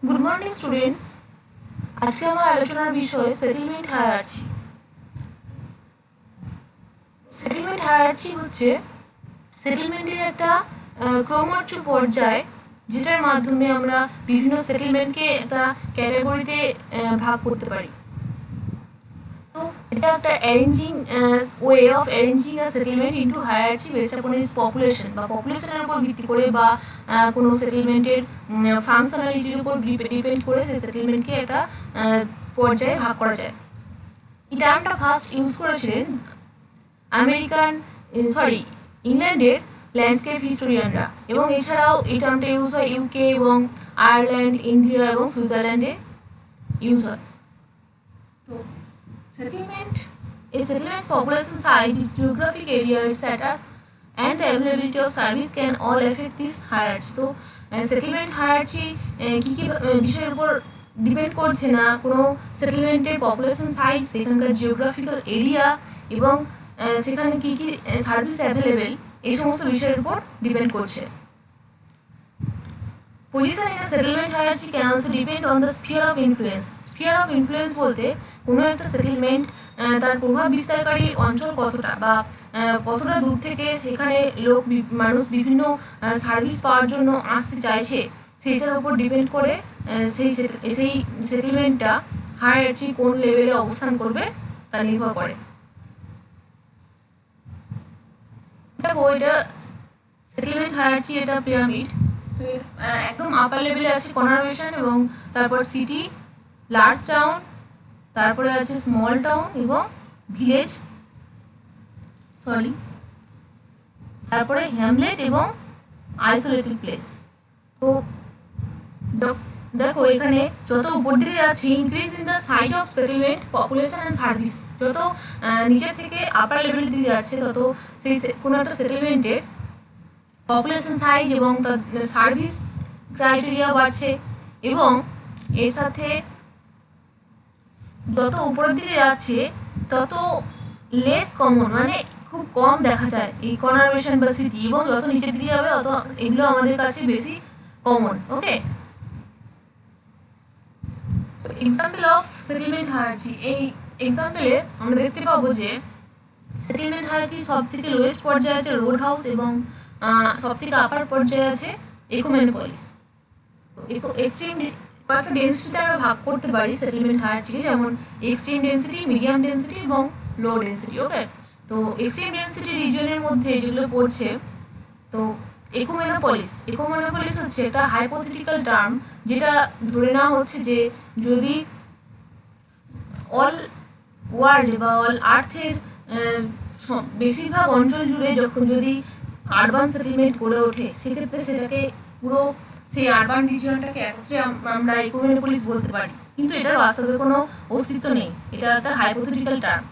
Good morning students. আজকে আমার আলোচনার বিষয় সেটেলমেন্ট হায়ারার্চি। সেটেলমেন্ট হায়ারার্চি হচ্ছে সেটেলমেন্টের একটা ক্রমোচ্চ পর্যায়, যেটার মাধ্যমে আমরা বিভিন্ন সেটেলমেন্টকে একটা ক্যাটাগরিতে ভাগ করতে পারি। তো এটা একটা arranging way of arranging a settlement into hierarchy based upon its population, বা পপুলেশনের উপর ভিত্তি করে বা কোনো সেটেলমেন্টের ফাংশনালিটির উপর ডিপেন্ড করে সেই সেটেলমেন্টকে একটা পর্যায়ে ভাগ করা যায়। এই টার্মটা ফার্স্ট ইউজ করেছিলেন ইংল্যান্ডের ল্যান্ডস্কেপ হিস্টোরিয়ানরা, এবং এছাড়াও এই টার্মটা ইউজ হয় ইউকে এবং আয়ারল্যান্ড, ইন্ডিয়া এবং সুইজারল্যান্ডে ইউজ হয়। তো a settlement's population size, its geographic area, its status, and the availability of service can all affect this hierarchy. তো সেটেলমেন্ট হায়ারার্চি কী কী বিষয়ের উপর ডিপেন্ড করছে না, কোনো সেটেলমেন্টের পপুলেশন সাইজ, সেখানকার জিওগ্রাফিক্যাল এরিয়া এবং সেখানে কী কী সার্ভিস অ্যাভেলেবেল, এই সমস্ত বিষয়ের উপর ডিপেন্ড করছে। Position in a settlement hierarchy can also depend on the sphere of influence. Sphere of influence বলতে কোনো একটা সেটেলমেন্ট তার প্রভাব বিস্তারকারী অঞ্চল কতটা, বা কতটা দূর থেকে সেখানে মানুষ বিভিন্ন সার্ভিস পাওয়ার জন্য আসতে চাইছে, সেইটার উপর ডিপেন্ড করে সেই সেটেলমেন্টটা হায়ারার্চি কোন লেভেলে অবস্থান করবে তা নির্ভর করে। দেখো, এটা সেটেলমেন্ট হায়ারার্চি, এটা পিরামিড। তো একদম আপার লেভেলে আছে কনারভেশন, এবং তারপর সিটি, লার্জ টাউন, তারপরে আছে স্মল টাউন এবং ভিলেজ, তারপরে হ্যামলেট এবং আইসোলেটেড প্লেস। তো দেখো, এখানে যত উপর দিকে যাচ্ছে, increase in the size of settlement, population and service, যত নিচের থেকে আপার লেভেলের দিকে যাচ্ছে, তত সেই কোনো একটা সেটেলমেন্টের পপুলেশন সাইজ এবং তার সার্ভিস ক্রাইটেরিয়া বাড়ছে, এবং এর সাথে যত উপরের দিকে যাচ্ছে তত লেস কমন, মানে খুব কম দেখা যায় এই কনারভেশন বা সিটি, এবং যত নিচের দিকে যাবে তত এগুলো আমাদের কাছে বেশি common. Okay, example of settlement hierarchy. এই এক্সাম্পলে আমরা দেখতে পাবো যে সেটেলমেন্ট হায়ারার্কি সব থেকে লোয়েস্ট পর্যায়ে আছে রোড হাউস, এবং সব থেকে আপার পর্যায়ে আছে ইকোমেনোপলিস। এক্সট্রিম কয়েকটা ডেন্সিটিতে আমরা ভাগ করতে পারি সেটেলমেন্ট হায়ারার্চিকে, যেমন এক্সট্রিম ডেন্সিটি, মিডিয়াম ডেন্সিটি এবং লো ডেন্সিটি। ওকে, তো এক্সট্রিম ডেন্সিটি রিজিয়নের মধ্যে যেগুলো পড়ছে, তো ইকোমেনোপলিস হচ্ছে একটা হাইপোথেটিক্যাল টার্ম, যেটা ধরে নেওয়া হচ্ছে যে যদি অল ওয়ার্ল্ড বা অল আর্থের বেশিরভাগ অঞ্চল জুড়ে যদি আরবান সেটেলমেন্ট গড়ে ওঠে, সেক্ষেত্রে সেটাকে পুরো সেই আরবান রিজিয়নটাকে একত্রে আমরা ইকোমেনোপলিস বলতে পারি, কিন্তু এটার বাস্তবে কোনো অস্তিত্ব নেই, এটা একটা হাইপোথেটিক্যাল টার্ম।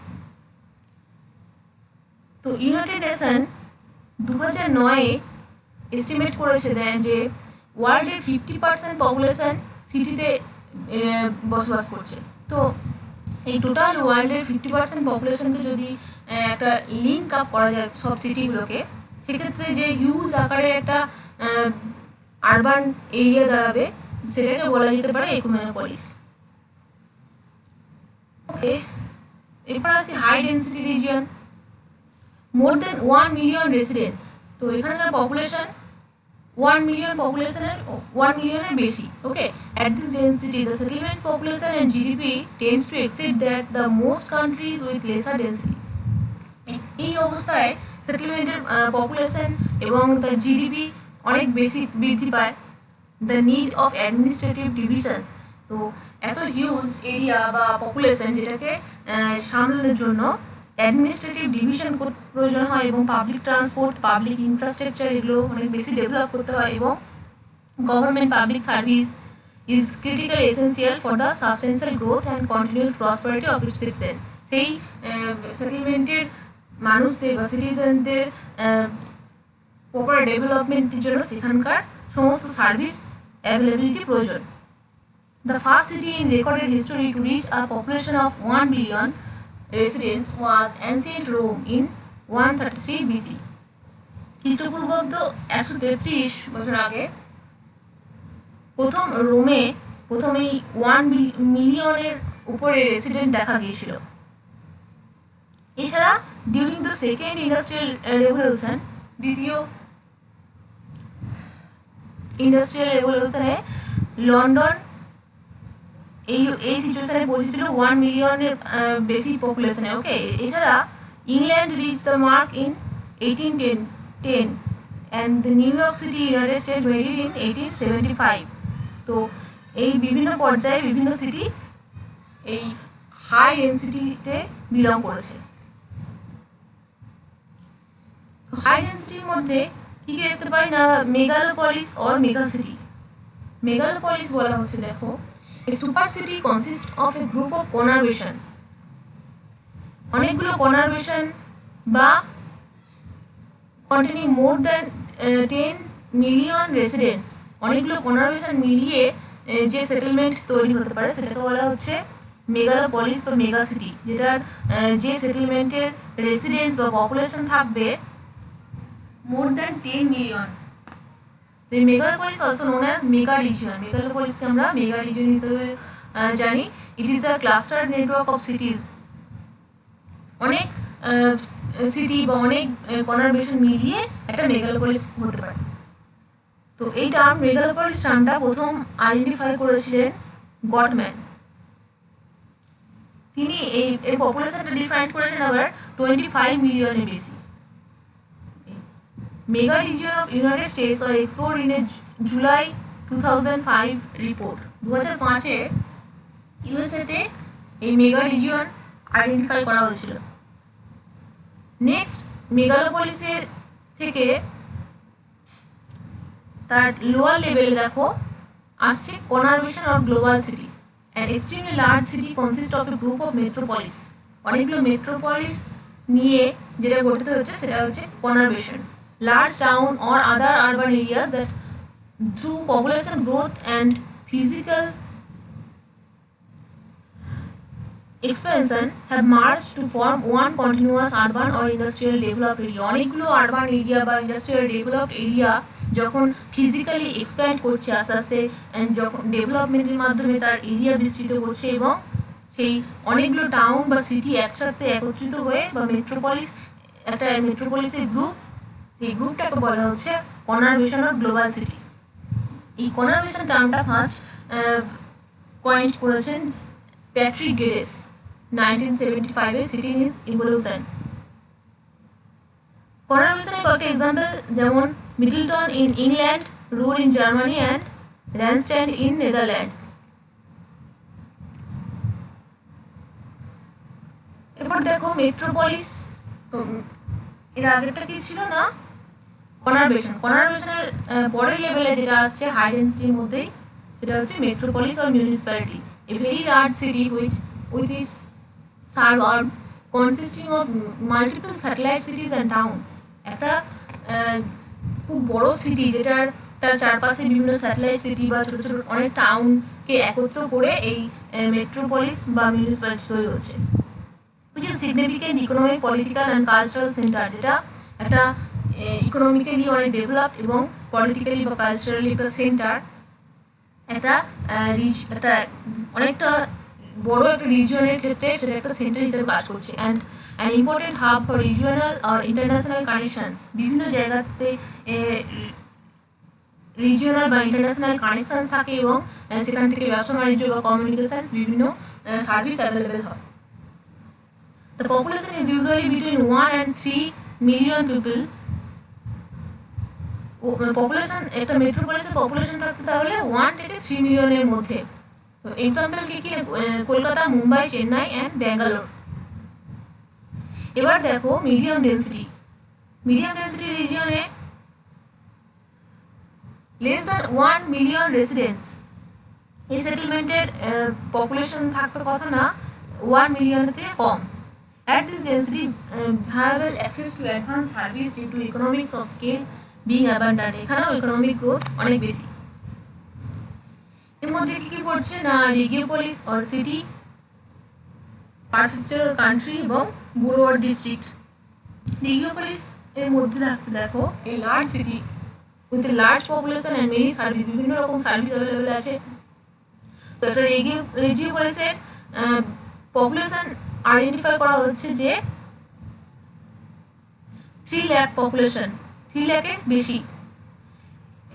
তো ইউনাইটেড নেশন 2009-এ এস্টিমেট করেছে দেন যে ওয়ার্ল্ডের 50% পপুলেশন সিটিতে বসবাস করছে। তো এই টোটাল ওয়ার্ল্ডের 50% পপুলেশনকে যদি একটা লিঙ্ক আপ করা যায় সব সিটিগুলোকে, সেক্ষেত্রে যে হিউজ আকারে একটা আরবান এরিয়া দাঁড়াবে, সেটাকে বলা যেতে পারে ইকোমেনোপলিস। ওকে, এরপর আছে হাই ডেন্সিটি রিজিয়ন, মোর দেন 1 মিলিয়ন রেসিডেন্টস। তো এখানকার পপুলেশন 1 মিলিয়নের বেশি। ওকে, at this density the settlement population and GDP tends to exceed that the most countries with lesser density. এই অবস্থায় সেটেলমেন্টের পপুলেশন এবং তার জিডিপি অনেক বেশি বৃদ্ধি পায়। The need of administrative divisions, তো এত হিউজ এরিয়া বা পপুলেশন, যেটাকে সামলানোর জন্য অ্যাডমিনিস্ট্রেটিভ ডিভিশন প্রয়োজন হয়, এবং পাবলিক ট্রান্সপোর্ট, পাবলিক ইনফ্রাস্ট্রাকচার, এগুলো অনেক বেশি ডেভেলপ করতে হয়, এবং government public service is critical essential for the substantial growth and continued prosperity of its citizen. সেই সেটেলমেন্টের মানুষদের বা সিটিজেনদের প্রপার ডেভেলপমেন্টের জন্য সেখানকার সমস্ত সার্ভিস অ্যাভেলেবিলিটি প্রয়োজন। The first city in recorded history to reach a population of 1 billion residents was ancient Rome in 133 BC. খ্রিস্টপূর্বাব্দ 133 বছর আগে প্রথম রোমে প্রথমেই 1 মিলিয়নের উপরে রেসিডেন্ট দেখা গিয়েছিল। এছাড়া during the second industrial revolution, দ্বিতীয় ইন্ডাস্ট্রিয়াল রেভলিউশনে লন্ডন এই সিচুয়েশনে পৌঁছেছিল 1 মিলিয়নের বেশি পপুলেশনে। ওকে, এছাড়া England reach the mark in 1810 and the new York city United state made it in 1875। তো এই বিভিন্ন পর্যায়ে বিভিন্ন সিটি এই হাই ডেন্সিটিতে বিলং করেছে। হাই ডেন্সিটির মধ্যে কি কি দেখতে পাই না, মেগালোপলিস অর মেগা সিটি। মেগালোপলিস বলা হচ্ছে, দেখো, a super city consists of a group of conurbation, অনেকগুলো conurbation বা containing more than 10 million residents, অনেকগুলো conurbation মিলিয়ে যে সেটেলমেন্ট তৈরি হতে পারে সেটাকে বলা হচ্ছে মেগালোপলিস বা মেগা সিটি, যেটার যে সেটেলমেন্টের রেসিডেন্টস বা পপুলেশন থাকবে more than 10 million। তো এই megalopolis also known as mega region. মেগালোপলিসকে আমরা মেগা রিজিয়ন হিসেবে জানি। It is a clustered network of cities, অনেক সিটি বা অনেক কনারবেশন মিলিয়ে একটা মেগালোপলিস হতে পারে। তো এই টার্ম মেগালোপলিস টার্মটা প্রথম আইডেন্টিফাই করেছিলেন গটম্যান। তিনি এই পপুলেশনটা ডিফাইন করেছেন আবার 25 মিলিয়নের বেশি। Mega region of United States are explored in a July 2005 report। 2005-এ ইউএসএতে এই মেগা রিজিয়ন আইডেন্টিফাই করা হয়েছিল। নেক্সট, মেগালোপলিসের থেকে তার লোয়ার লেভেলে দেখো আসছে conurbation or global city. An extremely large city consist of a group of metropolis. অনেকগুলো মেট্রোপলিস নিয়ে যেটা গঠিত হচ্ছে সেটা হচ্ছে conurbation. Large town or other urban areas that through population growth and physical expansion have merged to form one continuous urban or industrial developed area। অনেকগুলো urban area বা industrial developed area যখন physically expand করছে আস্তে আস্তে, যখন ডেভেলপমেন্টের মাধ্যমে তার এরিয়া বিস্তৃত করছে এবং সেই অনেকগুলো টাউন বা সিটি একসাথে একত্রিত হয়ে বা মেট্রোপলিস, একটা মেট্রোপলিসের গ্রুপ, এই গ্রুপটাকে বলা হচ্ছে কনারবেশন অর গ্লোবাল সিটি। এই কনারবেশন টার্মটা ফার্স্ট পয়েন্ট করেছেন প্যাট্রিক গেরেস 1975-এ সিটি ইন ইভলিউশন। কনারবেশনের কয়েকটা এক্সাম্পল যেমন Middleton in England, Ruhr in Germany and Randstad in Netherlands. এরপর দেখো মেট্রোপলিস। তো এর আগেরটা কি ছিল না, কনারবেশন। কনারবেশনের পরের লেভেলে যেটা আসছে হাই ডেন্সিটির মধ্যেই, সেটা হচ্ছে metropolis or municipality. A very large city with its suburb consisting of multiple satellite cities and towns. একটা খুব বড় সিটি যেটার তার চারপাশে বিভিন্ন স্যাটেলাইট সিটি বা ছোটো ছোটো অনেক টাউনকে একত্র করে এই মেট্রোপলিস বা মিউনিসিপ্যালিটি তৈরি হচ্ছে। which is significant economic, political and cultural center, যেটা একটা ইকোনমিক্যালি অনেক ডেভেলপড এবং পলিটিক্যালি বা কালচারালি একটা সেন্টার, একটা অনেকটা বড় একটা রিজিয়নের ক্ষেত্রে সেটা একটা সেন্টার হিসেবে কাজ করছে। And an important hub for regional আর ইন্টারন্যাশনাল কানেকশনস। বিভিন্ন জায়গাতে রিজিওনাল বা ইন্টারন্যাশনাল কানেকশনস থাকে এবং সেখান থেকে ব্যবসা বাণিজ্য বা কমিউনিকেশনস বিভিন্ন সার্ভিস অ্যাভেলেবেল হয়। The population is usually between 1 and 3 million people। Population, একটা মেট্রোপলিসের পপুলেশন থাকতে তাহলে 1 থেকে 3 মিলিয়নের মধ্যে। তো এক্সাম্পল কি কি, কলকাতা, মুম্বাই, চেন্নাই অ্যান্ড ব্যাঙ্গালোর। এবার দেখো মিডিয়াম ডেন্সিটি। মিডিয়াম ডেন্সিটি রিজিয়নে লেস দ্যান 1 মিলিয়ন রেসিডেন্টস। এই সেটেলমেন্টের পপুলেশন থাকতে কত না 1 মিলিয়নের থেকে কম। At this density, viable access to advanced service due to economics of scale being abundant। এখানেও ইকোনমিক গ্রোথ অনেক বেশি। এর মধ্যে কি কি পড়ছে না, রেগিওপলিস অর সিটি, পারফেকচার কান্ট্রি এবং বুড়ো অর ডিস্ট্রিক্ট। রেগিওপলিস এর মধ্যে থাকছে দেখো এই large city with a large population and many service. বিভিন্ন রকম সার্ভিস অ্যাভেলেবেল আছে। তো একটা রেজিওপলিসের পপুলেশন আইডেন্টিফাই করা হচ্ছে যে 3 লাখ পপুলেশন, 3 লাখের বেশি।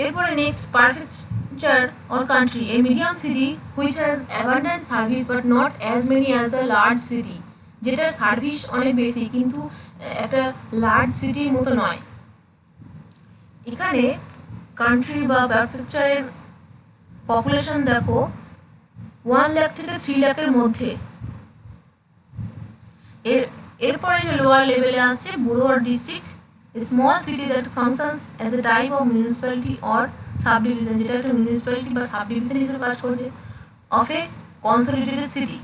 এরপরে next prefecture or country, a medium city which has abundant service but not as many as a large city, যেটার সার্ভিস অনেক বেশি কিন্তু একটা লার্জ সিটির মতো নয়। এখানে কান্ট্রি বা প্রেফেকচারের পপুলেশন দেখো 1 লাখ থেকে 3 লাখের মধ্যে। এরপরে লোয়ার লেভেলে আছে Barua district, small city that functions as a type of municipality or subdivision, যেটা একটা মিউনিসিপ্যালিটি বা সাবডিভিশন হিসেবে কাজ করছে of A consolidated city.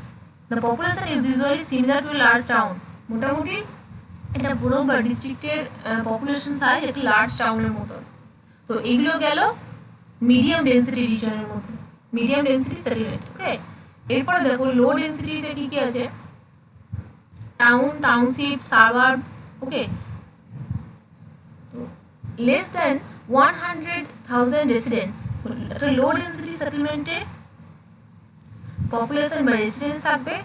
The population is usually similar to large town, মোটামুটি এটা বড় বা ডিস্ট্রিক্টের পপুলেশন সাইজ একটি লার্জ টাউনের মতো। তো এগুলো গেল মিডিয়াম ডেন্সিটি রিজনের মধ্যে, মিডিয়াম ডেন্সিটি সেটেলমেন্ট। ওকে, এরপরে দেখো লো ডেন্সিটিতে কী কী আছে, টাউন, টাউনশিপ, সাবার্ব। ওকে, তো লেস দেন 100,000 রেসিডেন্টস, একটা লো ডেন্সিটি সেটেলমেন্টে পপুলেশন বা রেসিডেন্স থাকবে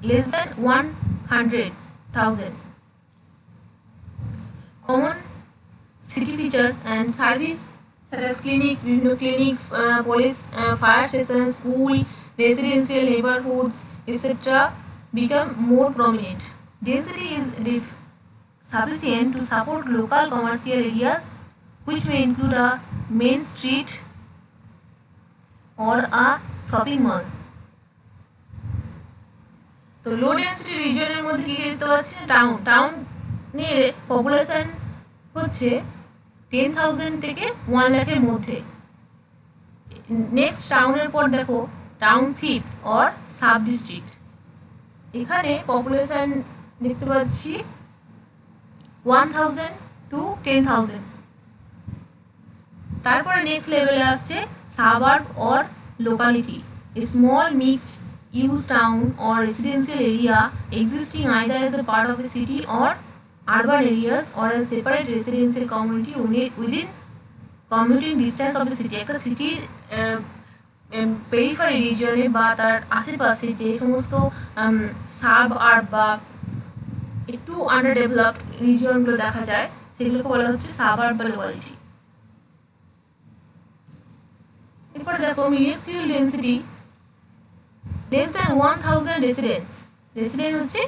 less than 100,000। Common city features and service such as clinics, clinics, police, fire stations, school, residential neighborhoods, etc. become more prominent. Density is sufficient to support local commercial areas, which may include a main street or a shopping mall. তো লো density রিজনের মধ্যে কি দেখতে পাচ্ছি, টাউনের population হচ্ছে 10,000 থেকে 1 লাখের মধ্যে। নেক্সট টাউনের পর দেখো টাউনশিপ অর সাব ডিস্ট্রিক্ট, এখানে পপুলেশন দেখতে পাচ্ছি 1,000 to 10,000। তারপরে নেক্সট লেভেলে আসছে suburb or locality, a small mixed use town or residential area existing either as a part of a city or urban areas or a separate residential community only within commuting distance of the city। একটা সিটির periphery রিজিয়নে বা তার আশেপাশে যে সমস্ত sub আর্ব বা একটু under developed রিজিয়নগুলো দেখা যায় সেগুলোকে বলা হচ্ছে সাবার্ব বা লোকালিটি। এরপরে দেখো minuscule density, less than 1,000 residents, resident হচ্ছে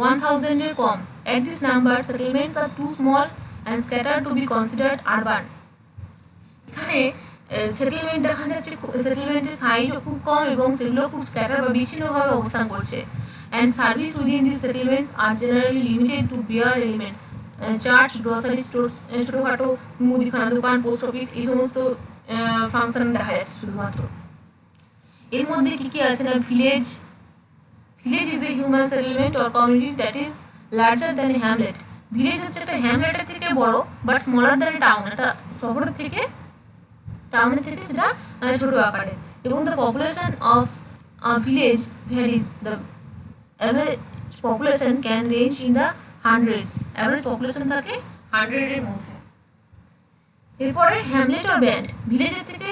1,000 এর কম। At this number settlements are too small and scattered to be considered urban। এখানে সেটেলমেন্ট দেখা যাচ্ছে, সেটেলমেন্টের সাইজও খুব কম এবং সেগুলো খুব স্ক্যাটার বা বিচ্ছিন্নভাবে অবস্থান করছে। and service within these settlements are generally limited to bare elements, church, grocery store, ছোটোখাটো মুদিখানা দোকান, পোস্ট অফিস, এই সমস্ত ফাংশন দেখা যাচ্ছে শুধুমাত্র। এর মধ্যে কি কি আছে না, village is a human settlement or community that is larger than a Hamlet. Village হচ্ছে একটা হ্যামলেটের থেকে বড় বাট স্মলার দ্যান টাউন, একটা শহরের থেকে টাউনের থেকে সেটা ছোটো আকারে। এবং the population of village varies, the average population can range in the hundreds, average population থাকে 100-এর মধ্যে। এরপরে হ্যামলেট অর ব্যান্ড, ভিলেজের থেকে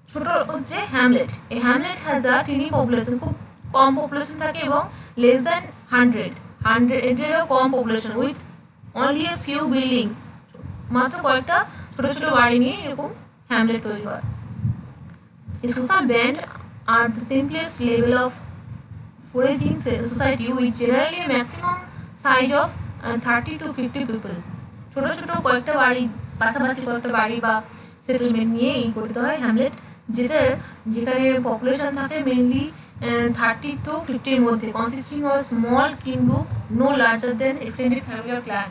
ছোট হচ্ছে হ্যামলেট। এই hamlet has a tiny population, খুব কম পপুলেশন থাকে এবং লেস দ্যান 100-এরও কম population with only a few buildings, মাত্র কয়েকটা ছোট ছোট বাড়ি নিয়ে এরকম হ্যামলেট তৈরি হয়। এই social band are the simplest level of foraging society with generally maximum size of 30 to 50 people. ছোট ছোট কয়েকটা বাড়ি, পাশাপাশি কয়েকটা বাড়ি বা সেটেলমেন্ট নিয়ে এই গঠিত হয় হ্যামলেট, যেখানে পপুলেশন থাকে মেনলি 30 to 50-এর মধ্যে, consisting of small kin group no larger than extended family or clan.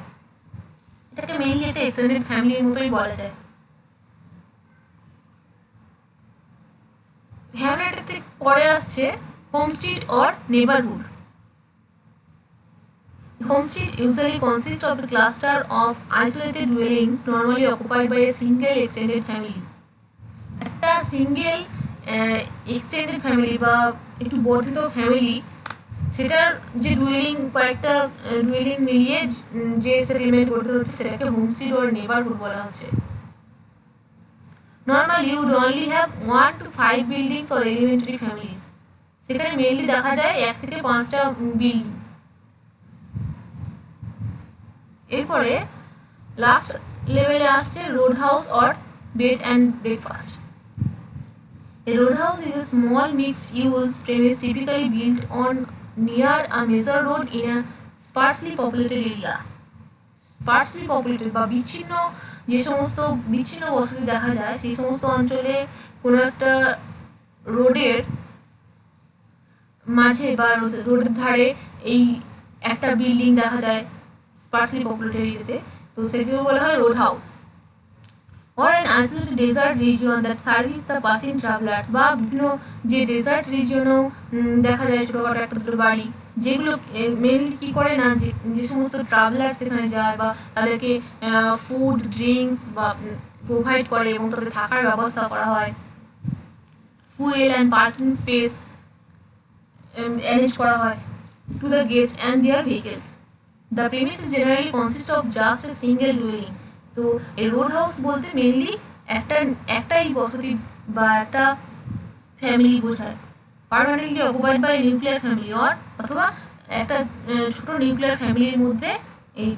এটাকে মেইনলি একটা এক্সটেন্ডেড ফ্যামিলির মতোই বলা যায়। হ্যামলেটের থেকে পরে আসছে homestead or neighbourhood. Homestead usually consists of a cluster of isolated dwellings normally occupied by a single extended family। একটা সিঙ্গেল এক্সটেন্ডেড ফ্যামিলি বা একটু বর্ধিত ফ্যামিলি, সেটার যে কয়েকটা ডুয়েলিং মিলিয়ে যে সেটেলমেন্ট করতে হচ্ছে সেটাকে হোমস্টিড অর নেবারহুড বলা হচ্ছে। Normally you would only have 1 to 5 buildings or elementary families। সেখানে মেইনলি দেখা যায় 1 থেকে 5টা বিল্ডিং। এরপরে লাস্ট লেভেলে আসছে road house or bed and breakfast. A roadhouse is a small mixed-use premise typically built on near a major road in a sparsely populated area. Sparsely populated বা বিচ্ছিন্ন, যে সমস্ত বিচ্ছিন্ন বসতি দেখা যায় সেই সমস্ত অঞ্চলে কোনো একটা রোডের মাঝে বা রোডের ধারে এই একটা বিল্ডিং দেখা যায় স্পার্সলি পপুলেটেড এরিয়াতে, তো সেগুলো বলা হয় road house. or an isolated desert region that service the passing travelers, বা বিভিন্ন যে ডেজার্ট রিজিয়নেও দেখা যায় ছোটোখাটো একটা দুটো বাড়ি, যেগুলো মেনলি কী করে না, যে সমস্ত ট্রাভেলার সেখানে যায় বা তাদেরকে ফুড ড্রিঙ্কস বা প্রোভাইড করে এবং তাদের থাকার ব্যবস্থা করা হয়, fuel and parking space arrange করা হয় to the guest and their vehicles. The premises generally consist of just a single dwelling. তো এই রোড হাউস বলতে মেনলি একটাই বসতি বা একটা ফ্যামিলি বোঝায়, permanently occupied by nuclear family অথবা একটা ছোট নিউক্লিয়ার ফ্যামিলির মধ্যে এই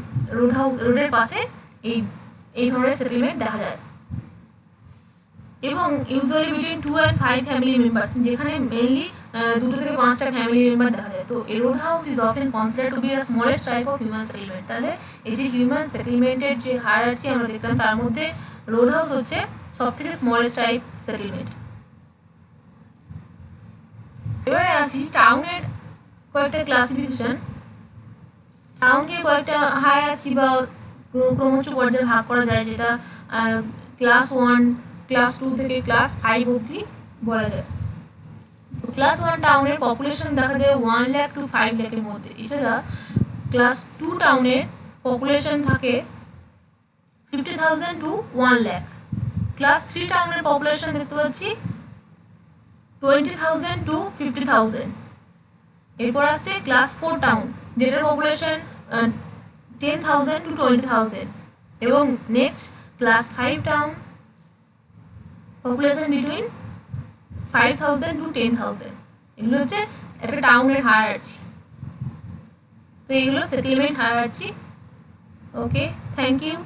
রোডের পাশে এই ধরনের সেটেলমেন্ট দেখা যায়। এবং usually between 2 and 5 family members, যেখানে মেনলি 2 থেকে 5টা ফ্যামিলি মেম্বার দেখা যায়। তো a road house is often considered to be a smallest type of human settlement. তাহলে এই যে হিউম্যান সেটেলমেন্টের যে হায়ারার্কি আমরা দেখলাম, তার মধ্যে রোড হাউস হচ্ছে সব থেকে স্মলেস্ট টাইপ সেটেলমেন্ট। এবারে আসি টাউনের কয়েকটা ক্লাসিফিকেশন। টাউনকে কয়েকটা হায়ারার্কি বা ক্রমোচ্চ পর্যায়ে ভাগ করা যায়, যেটা ক্লাস 1, ক্লাস 2 থেকে ক্লাস 5 অবধি বলা যায়। ক্লাস 1 টাউনের পপুলেশন দেখা যায় 1 লাখ টু 5 লাখের মধ্যে। এছাড়া ক্লাস 2 টাউনের পপুলেশন থাকে 50,000 টু 1 লাখ। ক্লাস 3 টাউনের পপুলেশন দেখতে পাচ্ছি 20,000 টু 50,000। এরপর আসছে ক্লাস 4 টাউন, যেটার পপুলেশন 10,000 টু 20,000। এবং next class 5 town, population between 5,000 to 10,000। এগুলো হচ্ছে একটা টাউনের হায়ারার্কি। তো এগুলো settlement hierarchy. Okay, thank you.